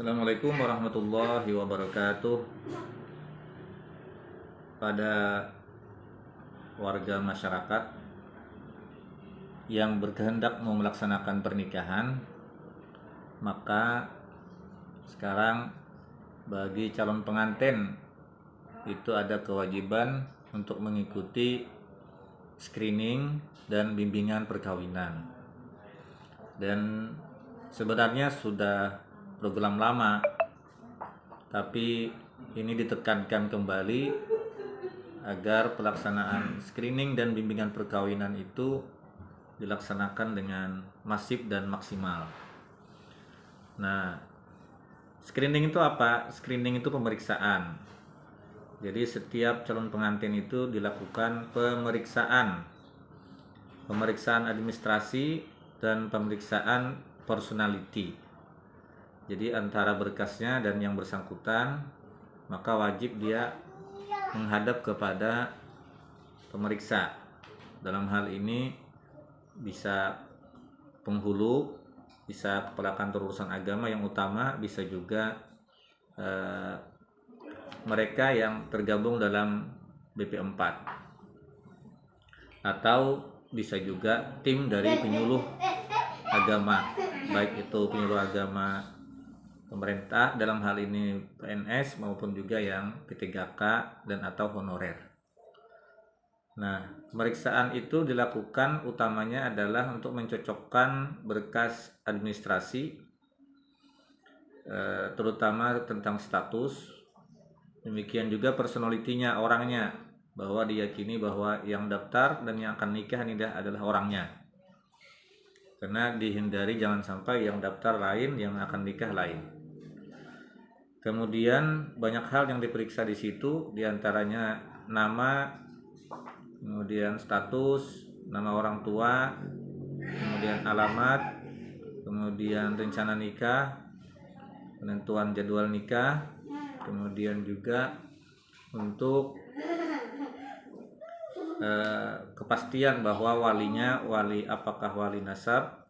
Assalamualaikum warahmatullahi wabarakatuh. Pada warga masyarakat yang berkehendak mau melaksanakan pernikahan, maka sekarang bagi calon pengantin itu ada kewajiban untuk mengikuti screening dan bimbingan perkawinan. Dan sebenarnya sudah program lama, tapi ini ditekankan kembali agar pelaksanaan screening dan bimbingan perkawinan itu dilaksanakan dengan masif dan maksimal. Nah, screening itu apa? Screening itu pemeriksaan. Jadi setiap calon pengantin itu dilakukan pemeriksaan administrasi dan pemeriksaan personality. Jadi antara berkasnya dan yang bersangkutan, maka wajib dia menghadap kepada pemeriksa. Dalam hal ini bisa penghulu, bisa kepala kantor urusan agama yang utama, bisa juga mereka yang tergabung dalam BP4, atau bisa juga tim dari penyuluh agama, baik itu penyuluh agama pemerintah dalam hal ini PNS maupun juga yang P3K dan atau honorer. Nah, pemeriksaan itu dilakukan utamanya adalah untuk mencocokkan berkas administrasi, terutama tentang status. Demikian juga personalitinya, orangnya, bahwa diyakini bahwa yang daftar dan yang akan nikah ini adalah orangnya. Karena dihindari jangan sampai yang daftar lain, yang akan nikah lain. Kemudian banyak hal yang diperiksa di situ, diantaranya nama, kemudian status, nama orang tua, kemudian alamat, kemudian rencana nikah, penentuan jadwal nikah, kemudian juga untuk kepastian bahwa walinya apakah wali nasab,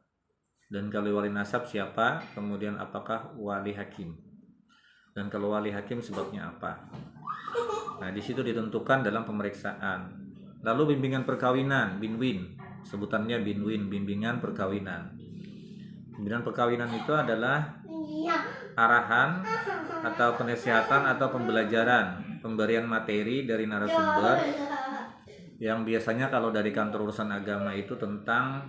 dan kalau wali nasab siapa, kemudian apakah wali hakim, dan kalau wali hakim sebabnya apa. Nah, di situ ditentukan dalam pemeriksaan. Lalu bimbingan perkawinan, binwin, sebutannya binwin, bimbingan perkawinan. Bimbingan perkawinan itu adalah arahan atau penasihatan atau pembelajaran, pemberian materi dari narasumber yang biasanya kalau dari kantor urusan agama itu tentang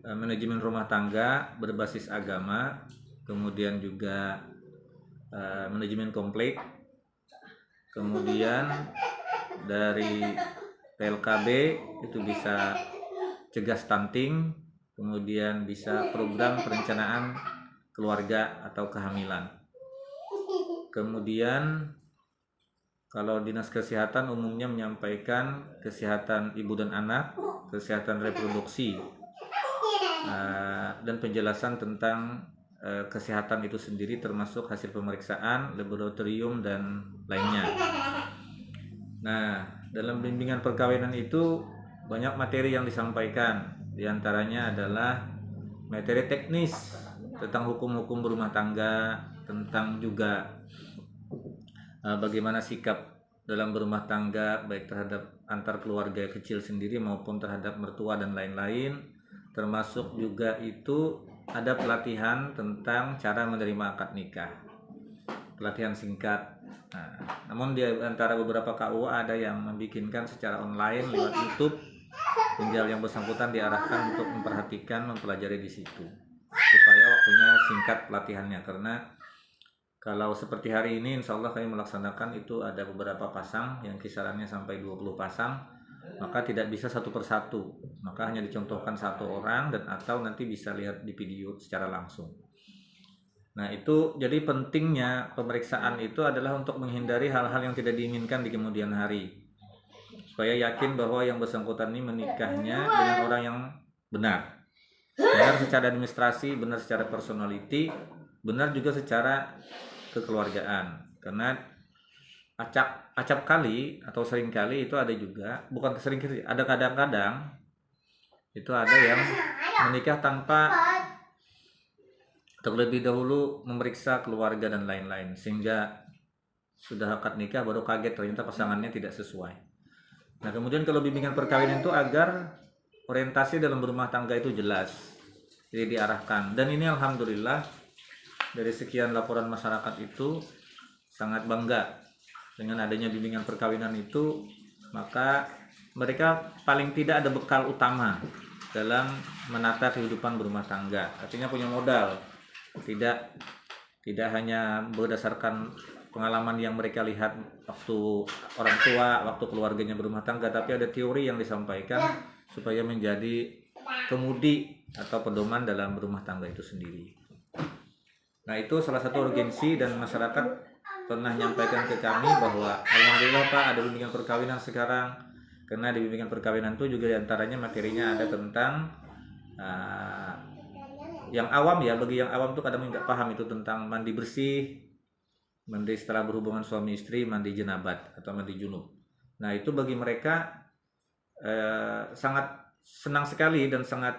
manajemen rumah tangga berbasis agama, kemudian juga manajemen konflik, kemudian dari PLKB itu bisa cegah stunting, kemudian bisa program perencanaan keluarga atau kehamilan. Kemudian kalau dinas kesehatan umumnya menyampaikan kesehatan ibu dan anak, kesehatan reproduksi, dan penjelasan tentang kesehatan itu sendiri termasuk hasil pemeriksaan, laboratorium dan lainnya. Nah, dalam bimbingan perkawinan itu banyak materi yang disampaikan. Di antaranya adalah materi teknis tentang hukum-hukum berumah tangga, tentang juga bagaimana sikap dalam berumah tangga baik terhadap antar keluarga kecil sendiri maupun terhadap mertua dan lain-lain. Termasuk juga itu ada pelatihan tentang cara menerima akad nikah, pelatihan singkat. Nah, namun di antara beberapa KUA ada yang membikinkan secara online lewat YouTube, tinggal yang bersangkutan diarahkan untuk memperhatikan, mempelajari di situ supaya waktunya singkat pelatihannya. Karena kalau seperti hari ini insya Allah kami melaksanakan itu ada beberapa pasang yang kisarannya sampai 20 pasang, maka tidak bisa satu persatu, maka hanya dicontohkan satu orang dan atau nanti bisa lihat di video secara langsung. Nah, itu jadi pentingnya pemeriksaan itu adalah untuk menghindari hal-hal yang tidak diinginkan di kemudian hari, supaya yakin bahwa yang bersangkutan ini menikahnya dengan orang yang benar secara administrasi, benar secara personality, benar juga secara kekeluargaan. Karena acap kali atau sering kali itu ada juga, bukan sering kali, ada kadang-kadang itu ada yang menikah tanpa terlebih dahulu memeriksa keluarga dan lain-lain, sehingga sudah akad nikah baru kaget ternyata pasangannya tidak sesuai. Nah, kemudian kalau bimbingan perkawinan itu agar orientasi dalam berumah tangga itu jelas, jadi diarahkan. Dan ini alhamdulillah dari sekian laporan masyarakat itu sangat bangga dengan adanya bimbingan perkawinan itu, maka mereka paling tidak ada bekal utama dalam menata kehidupan berumah tangga. Artinya punya modal. Tidak hanya berdasarkan pengalaman yang mereka lihat waktu orang tua, waktu keluarganya berumah tangga, tapi ada teori yang disampaikan supaya menjadi kemudi atau pedoman dalam berumah tangga itu sendiri. Nah, itu salah satu urgensi, dan masyarakat pernah menyampaikan ke kami bahwa alhamdulillah Pak ada bimbingan perkawinan sekarang, karena di bimbingan perkawinan itu juga diantaranya materinya ada tentang yang awam ya, bagi yang awam tuh kadang nggak paham itu tentang mandi bersih, mandi setelah berhubungan suami istri, mandi jenabat atau mandi junub. Nah, itu bagi mereka sangat senang sekali dan sangat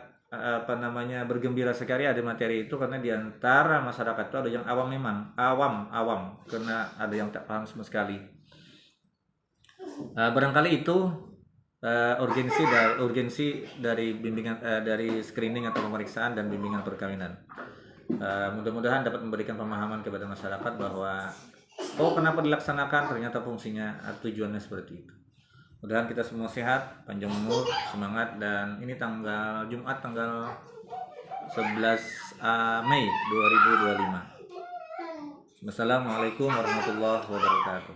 bergembira sekali ada materi itu, karena diantara masyarakat itu ada yang awam, memang awam karena ada yang tak paham sama sekali. Barangkali itu urgensi dari bimbingan dari screening atau pemeriksaan dan bimbingan perkawinan. Mudah-mudahan dapat memberikan pemahaman kepada masyarakat bahwa kenapa dilaksanakan, ternyata fungsinya tujuannya seperti itu. Mudah-mudahan kita semua sehat, panjang umur, semangat, dan ini tanggal Jumat tanggal 11 Mei 2025. Wassalamualaikum warahmatullahi wabarakatuh.